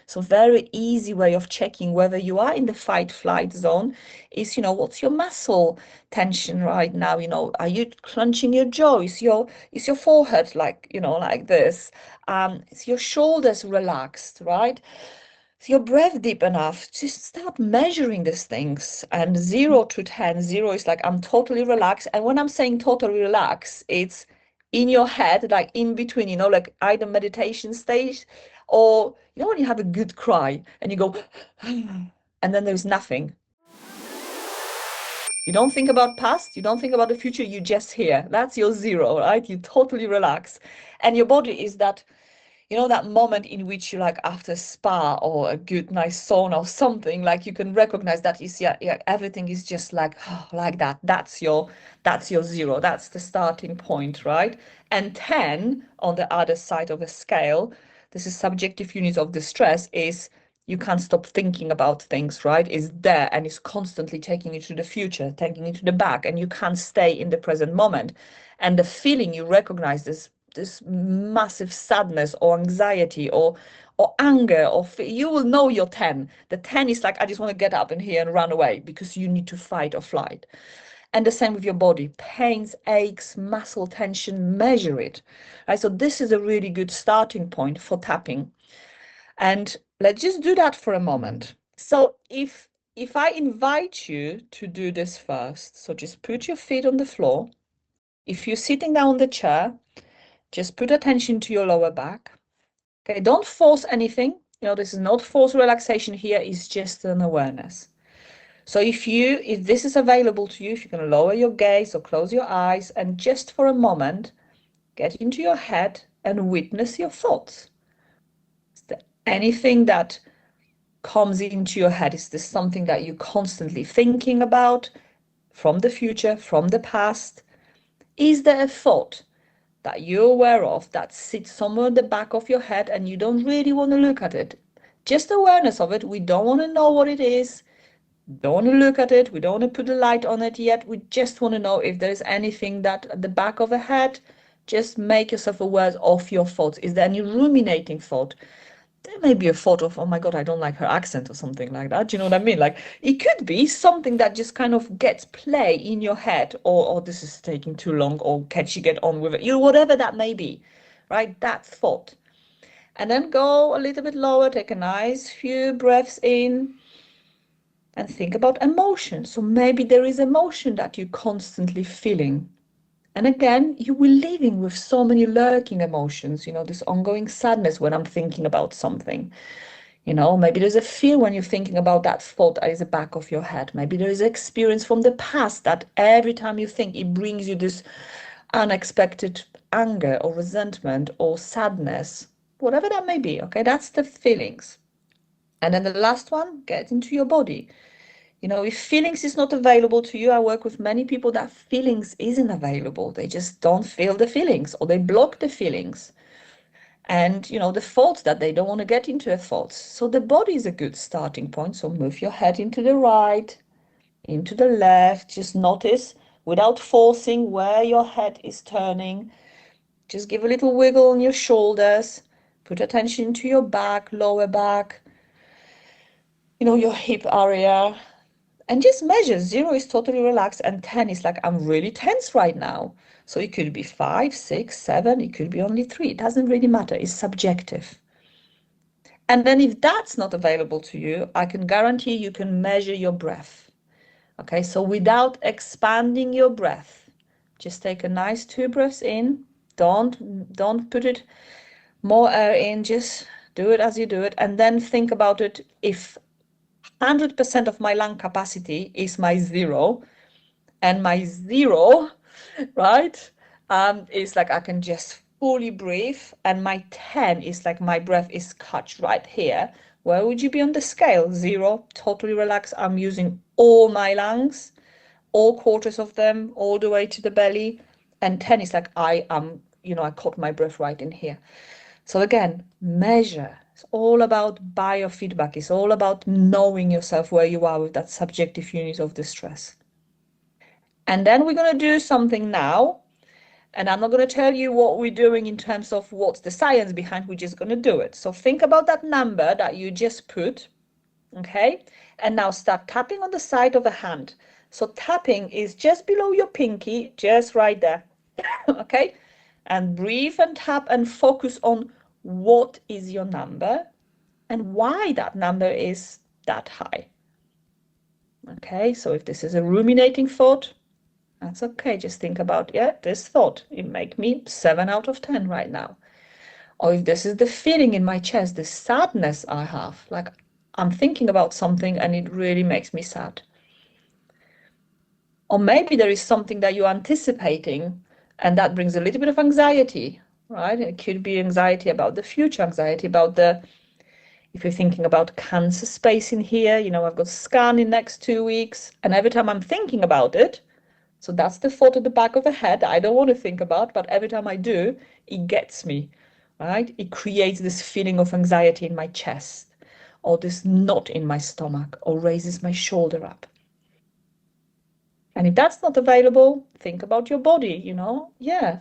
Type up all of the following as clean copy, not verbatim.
So very easy way of checking whether you are in the fight flight zone is, what's your muscle tension right now? Are you clenching your jaw? Is your forehead like, like this? Is your shoulders relaxed, right? Is your breath deep enough? Just start measuring these things. And 0 to 10, 0 is like I'm totally relaxed. And when I'm saying totally relaxed, it's in your head, like in between, like either meditation stage or, when you have a good cry and you go, and then there's nothing. You don't think about past, you don't think about the future, you just hear. That's your 0, right? You totally relax. And your body is that, that moment in which you like after a spa or a good nice sauna or something, like you can recognize that is, yeah, everything is just like, like that. That's your 0. That's the starting point, right? And 10 on the other side of the scale, this is subjective units of distress, is you can't stop thinking about things, right? It's there and it's constantly taking you to the future, taking you to the back, and you can't stay in the present moment. And the feeling you recognize this massive sadness or anxiety or anger, or you will know your 10. The 10 is like, I just want to get up in here and run away because you need to fight or flight. And the same with your body, pains, aches, muscle tension, measure it, right? So this is a really good starting point for tapping. And let's just do that for a moment. So if I invite you to do this first, so just put your feet on the floor. If you're sitting down on the chair, just put attention to your lower back. Okay, don't force anything. This is not forced relaxation here, it's just an awareness. So if this is available to you, if you can lower your gaze or close your eyes and just for a moment, get into your head and witness your thoughts. Is there anything that comes into your head? Is this something that you're constantly thinking about from the future, from the past? Is there a thought that you're aware of that sits somewhere in the back of your head and you don't really want to look at it? Just awareness of it. We don't want to know what it is. Don't want to look at it. We don't want to put a light on it yet. We just want to know if there is anything that at the back of the head. Just make yourself aware of your thoughts. Is there any ruminating thought? There may be a thought of, oh my God, I don't like her accent or something like that. Do you know what I mean? Like it could be something that just kind of gets play in your head, or this is taking too long, or can she get on with it? Whatever that may be, right? That thought. And then go a little bit lower, take a nice few breaths in and think about emotion. So maybe there is emotion that you're constantly feeling. And again, you will living with so many lurking emotions, this ongoing sadness when I'm thinking about something. Maybe there's a fear when you're thinking about that thought that is the back of your head. Maybe there is an experience from the past that every time you think, it brings you this unexpected anger or resentment or sadness, whatever that may be. Okay, that's the feelings. And then the last one, get into your body. If feelings is not available to you, I work with many people that feelings isn't available. They just don't feel the feelings, or they block the feelings. And, the thoughts that they don't want to get into a thoughts. So the body is a good starting point. So move your head into the right, into the left. Just notice without forcing where your head is turning. Just give a little wiggle on your shoulders. Put attention to your back, lower back, your hip area. And just measure. 0 is totally relaxed and 10 is like, I'm really tense right now. So it could be 5, 6, 7, it could be only 3. It doesn't really matter. It's subjective. And then if that's not available to you, I can guarantee you can measure your breath. Okay, so without expanding your breath, just take a nice 2 breaths in. Don't put it more air in, just do it as you do it. And then think about it. If 100% of my lung capacity is my 0, and my 0, right, is like I can just fully breathe, and my 10 is like my breath is cut right here. Where would you be on the scale? 0, totally relaxed. I'm using all my lungs, all quarters of them, all the way to the belly. And 10 is like I am, I caught my breath right in here. So again, measure. It's all about biofeedback. It's all about knowing yourself where you are with that subjective unit of distress. And then we're going to do something now. And I'm not going to tell you what we're doing in terms of what's the science behind, we're just going to do it. So think about that number that you just put, okay? And now start tapping on the side of the hand. So tapping is just below your pinky, just right there, okay? And breathe and tap and focus on what is your number and why that number is that high. Okay, so if this is a ruminating thought, that's okay. Just think about, yeah, this thought, it make me 7 out of 10 right now. Or if this is the feeling in my chest, the sadness I have, like I'm thinking about something and it really makes me sad. Or maybe there is something that you're anticipating and that brings a little bit of anxiety, right? It could be anxiety about the future, anxiety about if you're thinking about cancer space in here, you know, I've got scan in next 2 weeks, and every time I'm thinking about it, so that's the thought at the back of the head I don't want to think about, but every time I do, it gets me, right? It creates this feeling of anxiety in my chest, or this knot in my stomach, or raises my shoulder up. And if that's not available, think about your body, you know, yeah,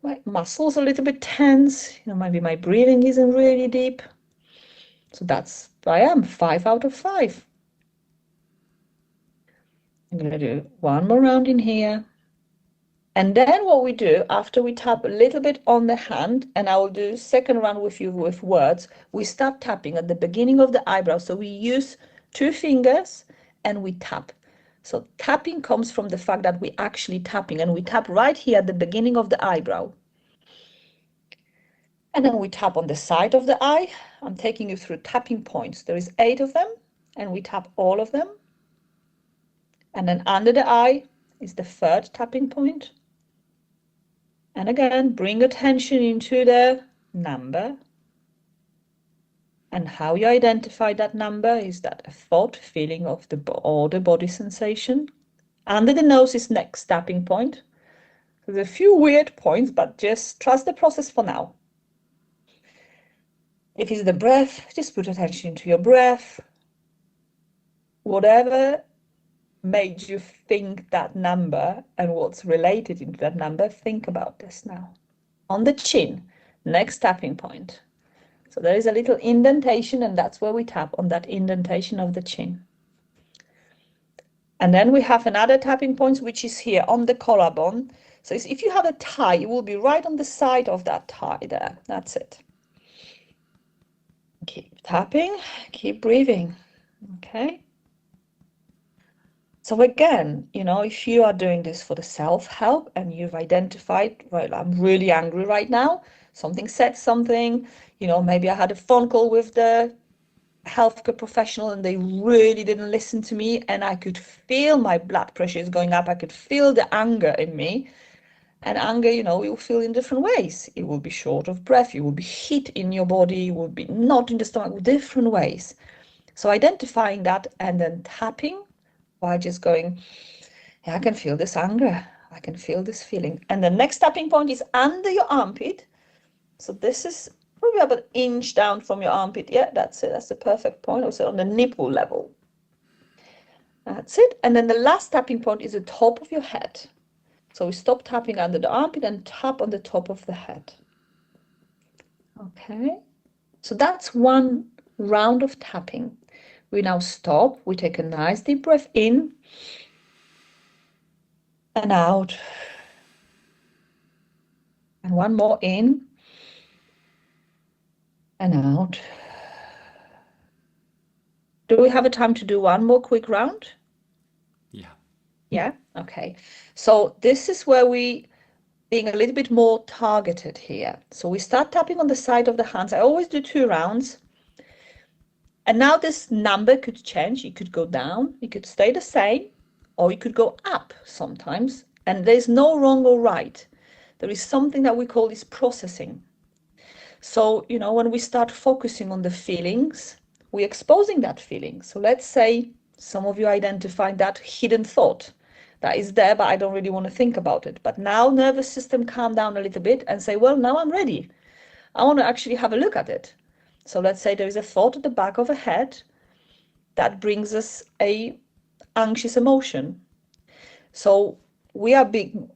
my muscles are a little bit tense, you know, maybe my breathing isn't really deep. So that's, I am 5 out of 5. I'm going to do one more round in here. And then what we do after we tap a little bit on the hand, and I will do second round with you with words, we start tapping at the beginning of the eyebrow. So we use 2 fingers and we tap. So tapping comes from the fact that we actually tapping, and we tap right here at the beginning of the eyebrow. And then we tap on the side of the eye. I'm taking you through tapping points. There is 8 of them, and we tap all of them. And then under the eye is the 3rd tapping point. And again, bring attention into the number. And how you identify that number is that a thought, feeling of the body sensation. Under the nose is next tapping point. There's a few weird points, but just trust the process for now. If it's the breath, just put attention to your breath. Whatever made you think that number and what's related into that number, think about this now. On the chin, next tapping point. So there is a little indentation, and that's where we tap, on that indentation of the chin. And then we have another tapping point, which is here on the collarbone. So if you have a tie, it will be right on the side of that tie there. That's it. Keep tapping, keep breathing. Okay. So again, you know, if you are doing this for the self-help and you've identified, well, I'm really angry right now, something said something, you know, maybe I had a phone call with the healthcare professional and they really didn't listen to me, and I could feel my blood pressure is going up. I could feel the anger in me. And anger, you know, you'll feel in different ways. It will be short of breath, you will be heat in your body, you will be knot in the stomach, different ways. So identifying that and then tapping by just going, yeah, I can feel this anger, I can feel this feeling. And the next tapping point is under your armpit. So this is probably about an inch down from your armpit. Yeah, that's it. That's the perfect point. Also on the nipple level. That's it. And then the last tapping point is the top of your head. So we stop tapping under the armpit and tap on the top of the head. Okay. So that's one round of tapping. We now stop. We take a nice deep breath in and out. And one more in and out. Do we have a time to do one more quick round? Yeah. Yeah, okay. So this is where we being a little bit more targeted here. So we start tapping on the side of the hands. I always do 2 rounds. And now this number could change. It could go down, it could stay the same, or it could go up sometimes. And there's no wrong or right. There is something that we call this processing. So, you know, when we start focusing on the feelings, we're exposing that feeling. So let's say some of you identified that hidden thought that is there, but I don't really want to think about it. But now nervous system calm down a little bit and say, well, now I'm ready. I want to actually have a look at it. So let's say there is a thought at the back of a head that brings us a anxious emotion. So we are being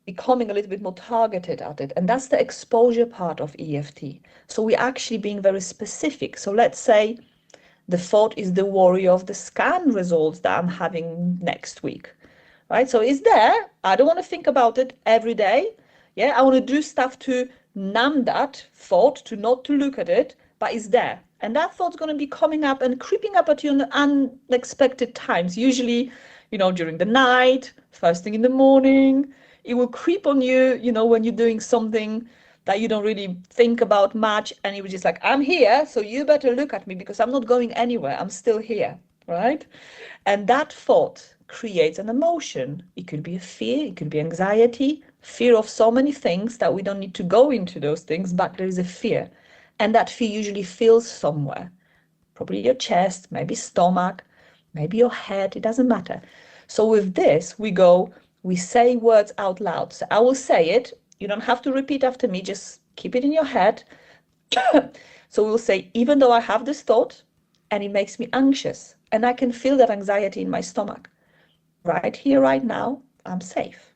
becoming a little bit more targeted at it. And that's the exposure part of EFT. So we're actually being very specific. So let's say the thought is the worry of the scan results that I'm having next week, right? So it's there. I don't want to think about it every day. Yeah, I want to do stuff to numb that thought, to not to look at it, but it's there. And that thought's going to be coming up and creeping up at you in unexpected times, usually, during the night, first thing in the morning. It will creep on you, when you're doing something that you don't really think about much, and it was just like, I'm here, so you better look at me because I'm not going anywhere. I'm still here, right? And that thought creates an emotion. It could be a fear, it could be anxiety, fear of so many things that we don't need to go into those things, but there is a fear. And that fear usually feels somewhere, probably your chest, maybe stomach, maybe your head, it doesn't matter. So with this, we say words out loud. So I will say it. You don't have to repeat after me, just keep it in your head. So we'll say, even though I have this thought and it makes me anxious and I can feel that anxiety in my stomach, right here, right now, I'm safe.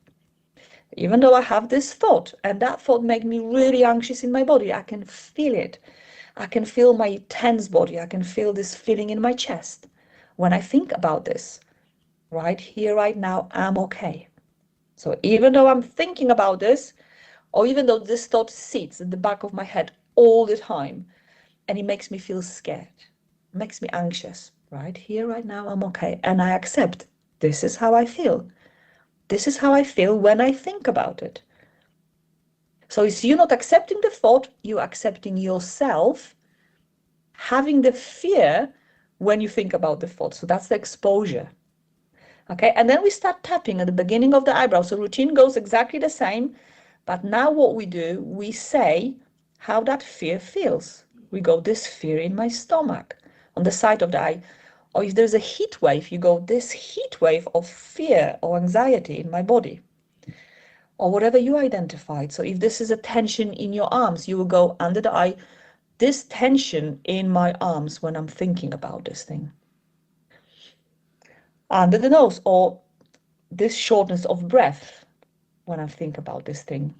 Even though I have this thought and that thought makes me really anxious in my body, I can feel it. I can feel my tense body. I can feel this feeling in my chest. When I think about this, right here, right now, I'm okay. So even though I'm thinking about this, or even though this thought sits at the back of my head all the time, and it makes me feel scared, makes me anxious, right here, right now, I'm okay. And I accept this is how I feel. This is how I feel when I think about it. So it's you not accepting the thought, you accepting yourself having the fear when you think about the thought. So that's the exposure. Okay, and then we start tapping at the beginning of the eyebrow. So routine goes exactly the same, but now what we do, we say how that fear feels. We go, this fear in my stomach, on the side of the eye. Or if there's a heat wave, you go, this heat wave of fear or anxiety in my body. Or whatever you identified. So if this is a tension in your arms, you will go under the eye, this tension in my arms when I'm thinking about this thing. Under the nose, or this shortness of breath when I think about this thing.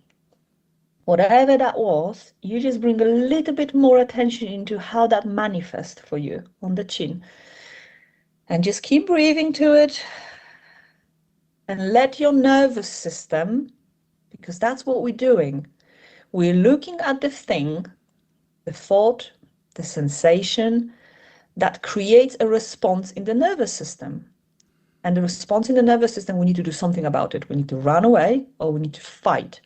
Whatever that was, you just bring a little bit more attention into how that manifests for you on the chin. And just keep breathing to it. And let your nervous system, because that's what we're doing. We're looking at the thing, the thought, the sensation that creates a response in the nervous system. And the response in the nervous system, we need to do something about it. We need to run away or we need to fight.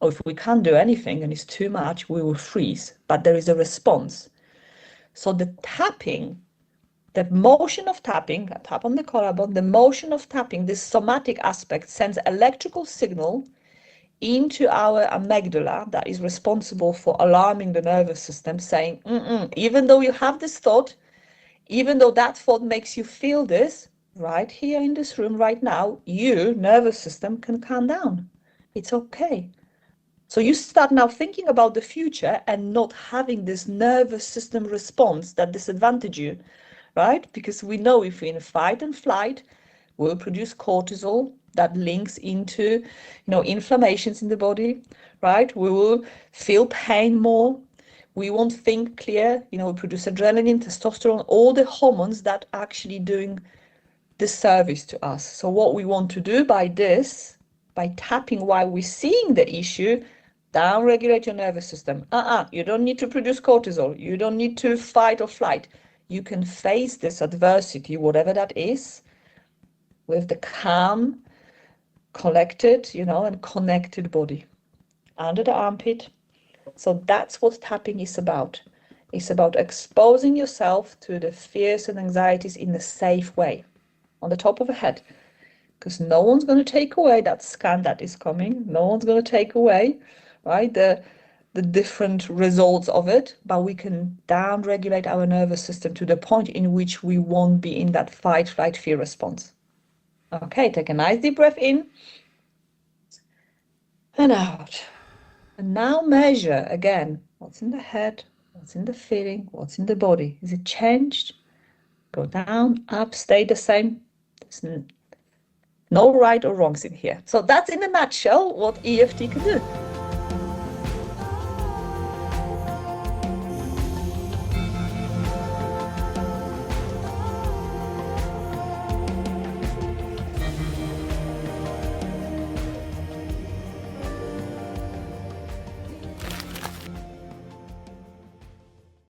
Or if we can't do anything and it's too much, we will freeze. But there is a response. So the tapping, the motion of tapping, tap on the collarbone, the motion of tapping, this somatic aspect sends electrical signal into our amygdala that is responsible for alarming the nervous system, saying, even though you have this thought, even though that thought makes you feel this, right here in this room right now, you, nervous system, can calm down. It's okay. So you start now thinking about the future and not having this nervous system response that disadvantage you, right? Because we know if we're in fight and flight, we'll produce cortisol that links into, inflammations in the body, right? We will feel pain more. We won't think clear. We produce adrenaline, testosterone, all the hormones that are actually doing disservice to us. So what we want to do by this, by tapping while we're seeing the issue, down-regulate your nervous system. You don't need to produce cortisol. You don't need to fight or flight. You can face this adversity, whatever that is, with the calm, collected, and connected body. Under the armpit. So that's what tapping is about. It's about exposing yourself to the fears and anxieties in a safe way, on the top of the head. Because no one's going to take away that scan that is coming. No one's going to take away, right, the different results of it, but we can down-regulate our nervous system to the point in which we won't be in that fight, flight, fear response. Okay, take a nice deep breath in and out. And now measure again what's in the head, what's in the feeling, what's in the body. Is it changed? Go down, up, stay the same. No right or wrongs in here. So that's in a nutshell what EFT can do.